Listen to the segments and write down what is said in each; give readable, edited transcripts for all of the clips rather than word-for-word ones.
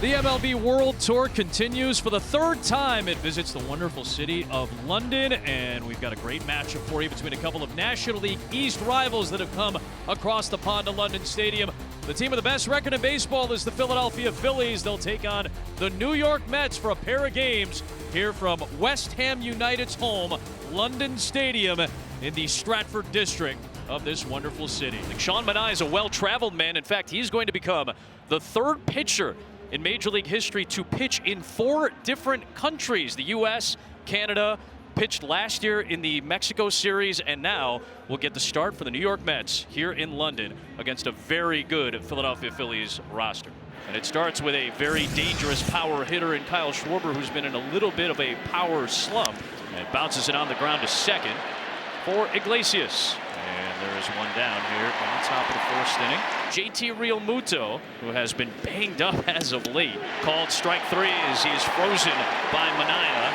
The MLB World Tour continues for the third time. It visits the wonderful city of London, and we've got a great matchup for you between a couple of National League East rivals that have come across the pond to London Stadium. The team with the best record in baseball is the Philadelphia Phillies. They'll take on the New York Mets for a pair of games here from West Ham United's home, London Stadium, in the Stratford district of this wonderful city. Sean Manaea is a well-traveled man. In fact, he's going to become the third pitcher in Major League history to pitch in 4 different countries. The U.S., Canada, pitched last year in the Mexico series, and now will get the start for the New York Mets here in London against a very good Philadelphia Phillies roster. And it starts with a very dangerous power hitter in Kyle Schwarber, who's been in a little bit of a power slump. And bounces it on the ground to second for Iglesias. And there is one down here on the top of the 4th inning. JT Realmuto, who has been banged up as of late, called strike 3 as he is frozen by Manaea.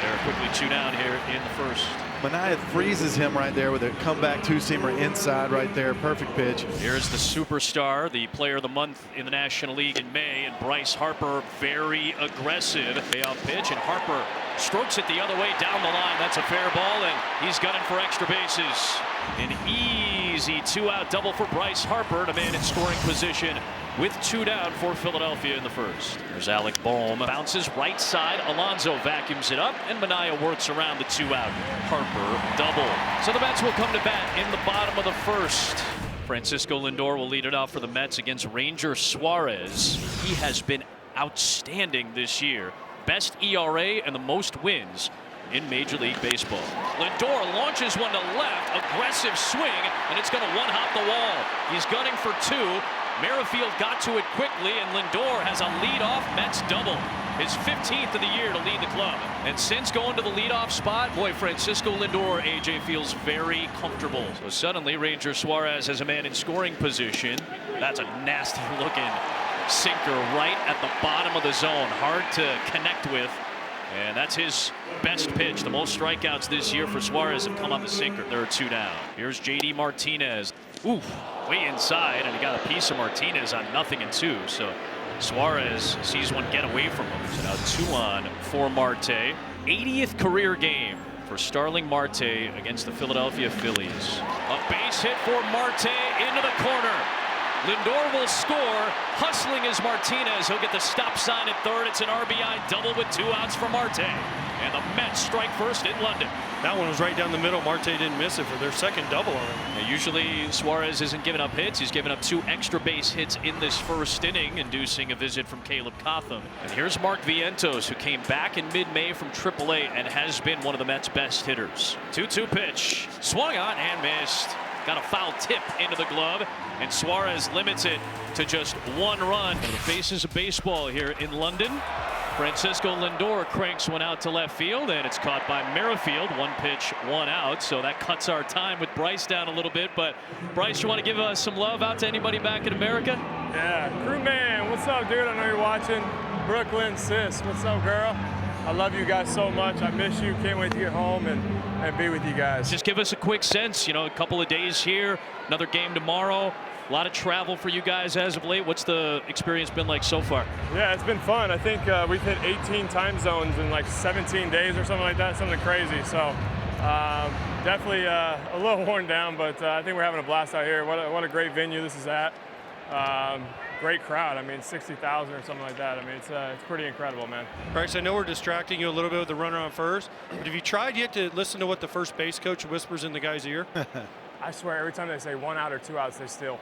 They're quickly 2 down here in the 1st. Manaea freezes him right there with a comeback 2-seamer inside right there. Perfect pitch. Here's the superstar, the player of the month in the National League in May, and Bryce Harper, very aggressive. Payoff pitch, and Harper strokes it the other way down the line. That's a fair ball, and he's gunning for extra bases. An easy 2-out double for Bryce Harper, to man in scoring position with 2 down for Philadelphia in the 1st. There's Alec Bohm, bounces right side. Alonso vacuums it up, and Manaea works around the 2-out. Harper double. So the Mets will come to bat in the bottom of the 1st. Francisco Lindor will lead it off for the Mets against Ranger Suarez. He has been outstanding this year. Best ERA and the most wins in Major League Baseball. Lindor launches one to left, aggressive swing, and it's going to one-hop the wall. He's gunning for 2. Merrifield got to it quickly, and Lindor has a leadoff Mets double. His 15th of the year to lead the club. And since going to the leadoff spot, boy, Francisco Lindor, AJ, feels very comfortable. So suddenly, Ranger Suarez has a man in scoring position. That's a nasty-looking sinker right at the bottom of the zone. Hard to connect with. And that's his best pitch. The most strikeouts this year for Suarez have come on the sinker. There are 2 down. Here's JD Martinez. Oof, way inside, and he got a piece of Martinez on 0-2. So Suarez sees one get away from him. So now 2 on for Marte. 80th career game for Starling Marte against the Philadelphia Phillies. A base hit for Marte into the corner. Lindor will score. Hustling is Martinez. He'll get the stop sign at 3rd. It's an RBI double with 2 outs for Marte. And the Mets strike first in London. That one was right down the middle. Marte didn't miss it for their 2nd double on him. Now, usually Suarez isn't giving up hits. He's given up 2 extra base hits in this 1st inning, inducing a visit from Caleb Cotham. And here's Mark Vientos, who came back in mid-May from AAA and has been one of the Mets' best hitters. 2-2 pitch. Swung on and missed. Got a foul tip into the glove, and Suarez limits it to just 1 run. The faces of baseball here in London. Francisco Lindor cranks one out to left field, and it's caught by Merrifield. 1 pitch, 1 out, so that cuts our time with Bryce down a little bit. But Bryce, you want to give us some love out to anybody back in America? Yeah, crewman, what's up, dude? I know you're watching. Brooklyn, sis, what's up, girl? I love you guys so much. I miss you. Can't wait to get home and be with you guys. Just give us a quick sense, you know, a couple of days here, another game tomorrow. A lot of travel for you guys as of late. What's the experience been like so far? Yeah, it's been fun. I think we've hit 18 time zones in like 17 days or something like that, something crazy. So definitely a little worn down, but I think we're having a blast out here. What a great venue this is at. Great crowd. I mean, 60,000 or something like that. I mean, it's pretty incredible, man. Bryce, I know we're distracting you a little bit with the runner on first, but have you tried yet to listen to what the first base coach whispers in the guy's ear? I swear, every time they say 1 out or 2 outs, they steal.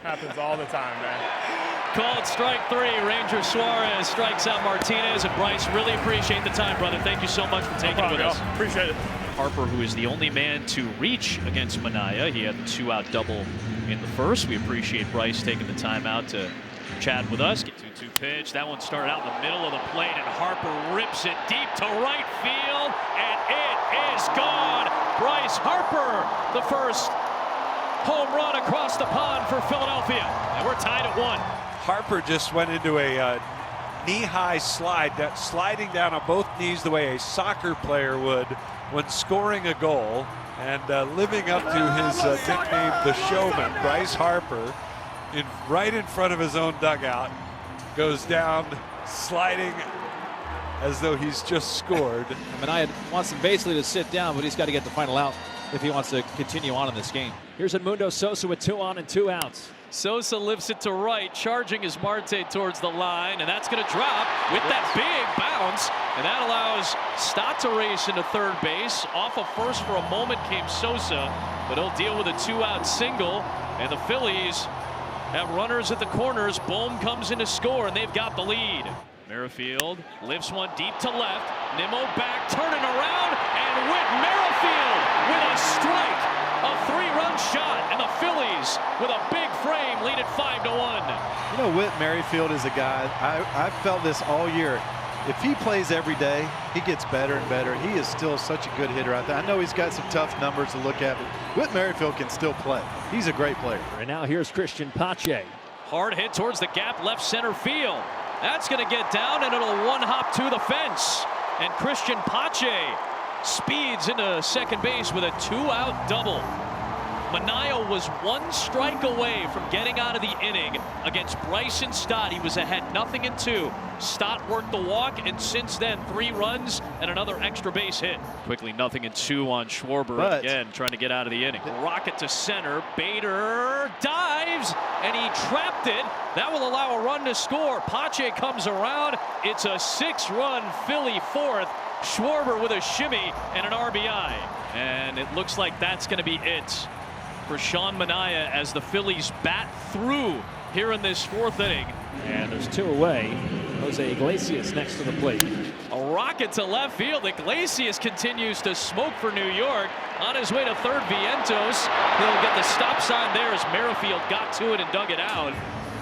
Happens all the time, man. Called strike 3. Ranger Suarez strikes out Martinez. And Bryce, really appreciate the time, brother. Thank you so much for taking it with us. Appreciate it. Harper, who is the only man to reach against Manaea. He had the 2-out double in the 1st. We appreciate Bryce taking the time out to chat with us. 2-2 pitch. That one started out in the middle of the plate, and Harper rips it deep to right field, and it is gone. Bryce Harper, the first home run across the pond for Philadelphia, and we're tied at 1. Harper just went into a knee-high slide, sliding down on both knees the way a soccer player would when scoring a goal, and living up to his nickname, the Showman. Bryce Harper right in front of his own dugout, goes down, sliding as though he's just scored. Manaea wants him basically to sit down, but he's got to get the final out if he wants to continue on in this game. Here's Edmundo Sosa with 2 on and 2 outs. Sosa lifts it to right, charging his Marte towards the line, and that's going to drop with that big bounce, and that allows Stott to race into third base. Off of first for a moment came Sosa, but he'll deal with a 2-out single, and the Phillies have runners at the corners. Bohm comes in to score, and they've got the lead. Merrifield lifts one deep to left. Nimmo back, turning around, and Whit Merrifield with a strike. A 3-run shot, and the Phillies with a big frame lead it 5-1. You know, Whit Merrifield is a guy, I've felt this all year. If he plays every day, he gets better and better. He is still such a good hitter out there. I know he's got some tough numbers to look at, but Whit Merrifield can still play. He's a great player. And now here's Christian Pache. Hard hit towards the gap, left center field. That's going to get down, and it'll one-hop to the fence. And Christian Pache speeds into second base with a 2-out double. Manaea was 1 strike away from getting out of the inning against Bryson Stott. He was ahead 0-2. Stott worked the walk, and since then 3 runs and another extra base hit. Quickly 0-2 on Schwarber, But again trying to get out of the inning. Rocket to center, Bader dives, and he trapped it. That will allow a run to score. Pache comes around. It's a 6-run Philly fourth. Schwarber with a shimmy and an RBI. And it looks like that's going to be it for Sean Manaea as the Phillies bat through here in this 4th inning. And there's 2 away. Jose Iglesias next to the plate. A rocket to left field. Iglesias continues to smoke for New York. On his way to third, Vientos. He'll get the stop sign there as Merrifield got to it and dug it out.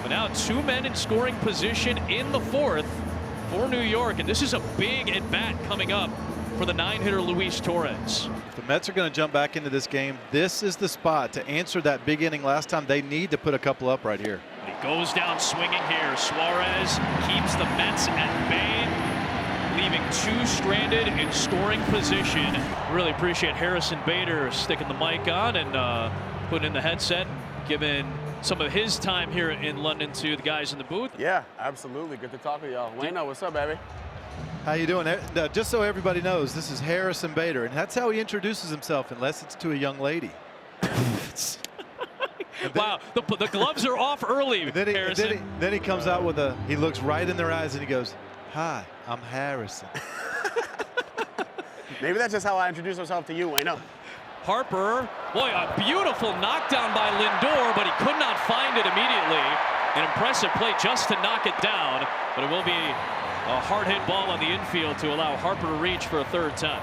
But now 2 men in scoring position in the 4th for New York. And this is a big at-bat coming up for the 9-hitter Luis Torres. If the Mets are going to jump back into this game, this is the spot to answer that big inning last time. They need to put a couple up right here. He goes down swinging here. Suarez keeps the Mets at bay, leaving 2 stranded in scoring position. Really appreciate Harrison Bader sticking the mic on and putting in the headset, giving some of his time here in London to the guys in the booth. Yeah, absolutely. Good to talk to y'all. Wayno, what's up, baby? How you doing? Just so everybody knows, this is Harrison Bader, and that's how he introduces himself, unless it's to a young lady. Wow, the gloves are off early, Harrison. Then he comes out with he looks right in their eyes and he goes, "Hi, I'm Harrison." Maybe that's just how I introduce myself to you, Wayno. Harper, boy, a beautiful knockdown by Lindor, but he could not find it immediately. An impressive play just to knock it down, but it will be a hard hit ball on the infield to allow Harper to reach for a 3rd time.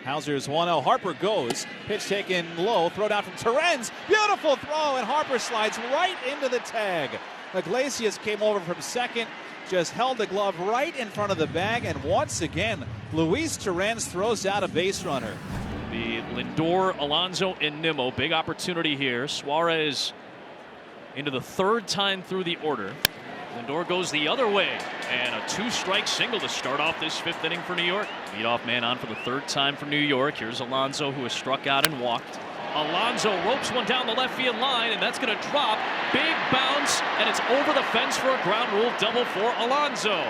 Hauser's 1-0. Harper goes. Pitch taken low. Throw down from Terens. Beautiful throw, and Harper slides right into the tag. Iglesias came over from second, just held the glove right in front of the bag, and once again, Luis Terens throws out a base runner. The Lindor, Alonso, and Nimmo. Big opportunity here. Suarez into the 3rd time through the order. Lindor goes the other way, and a 2-strike single to start off this 5th inning for New York. Leadoff man on for the 3rd time for New York. Here's Alonso, who has struck out and walked. Alonso ropes one down the left field line, and that's going to drop. Big bounce, and it's over the fence for a ground rule double for Alonso.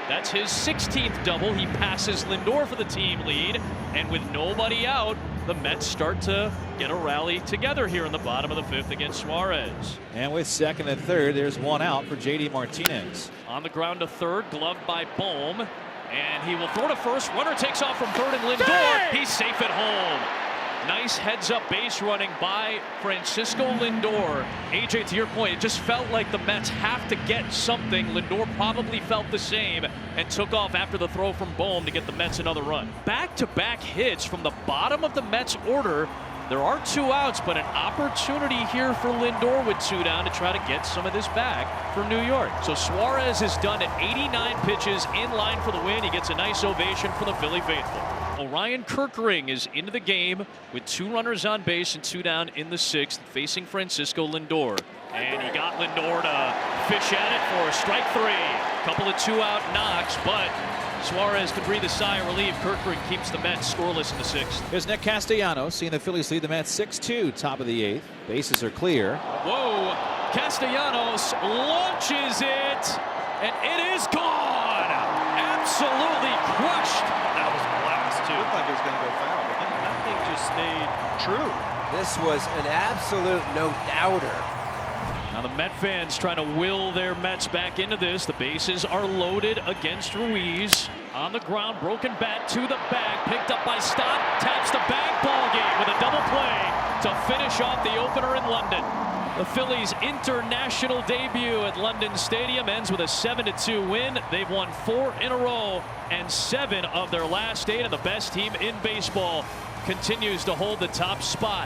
That's his 16th double. He passes Lindor for the team lead, and with nobody out, the Mets start to get a rally together here in the bottom of the 5th against Suarez. And with 2nd and 3rd, there's 1 out for J.D. Martinez. On the ground to 3rd, gloved by Bohm, and he will throw to 1st. Runner takes off from 3rd, and Lindor, he's safe at home. Nice heads-up base running by Francisco Lindor. AJ, to your point, it just felt like the Mets have to get something. Lindor probably felt the same and took off after the throw from Bohm to get the Mets another run. Back-to-back hits from the bottom of the Mets order. There are 2 outs, but an opportunity here for Lindor with 2 down to try to get some of this back for New York. So Suarez is done at 89 pitches in line for the win. He gets a nice ovation from the Philly faithful. Orion Kirkring is into the game with 2 runners on base and 2 down in the 6th, facing Francisco Lindor. And he got Lindor to fish at it for a strike 3. Couple of 2-out knocks, but Suarez can breathe a sigh of relief. Kirkring keeps the Mets scoreless in the 6th. Here's Nick Castellanos seeing the Phillies lead the Mets 6-2, top of the 8th. Bases are clear. Whoa! Castellanos launches it, and it is gone. Absolutely crushed. That was a blast, too. Looked like it was going to go foul, but That thing just stayed true. This was an absolute no-doubter. Now the Met fans trying to will their Mets back into this. The bases are loaded against Ruiz. On the ground, broken bat to the bag, picked up by Stott, taps the bag, ball game with a double play to finish off the opener in London. The Phillies' international debut at London Stadium ends with a 7-2 win. They've won 4 in a row, and 7 of their last 8, and the best team in baseball continues to hold the top spot.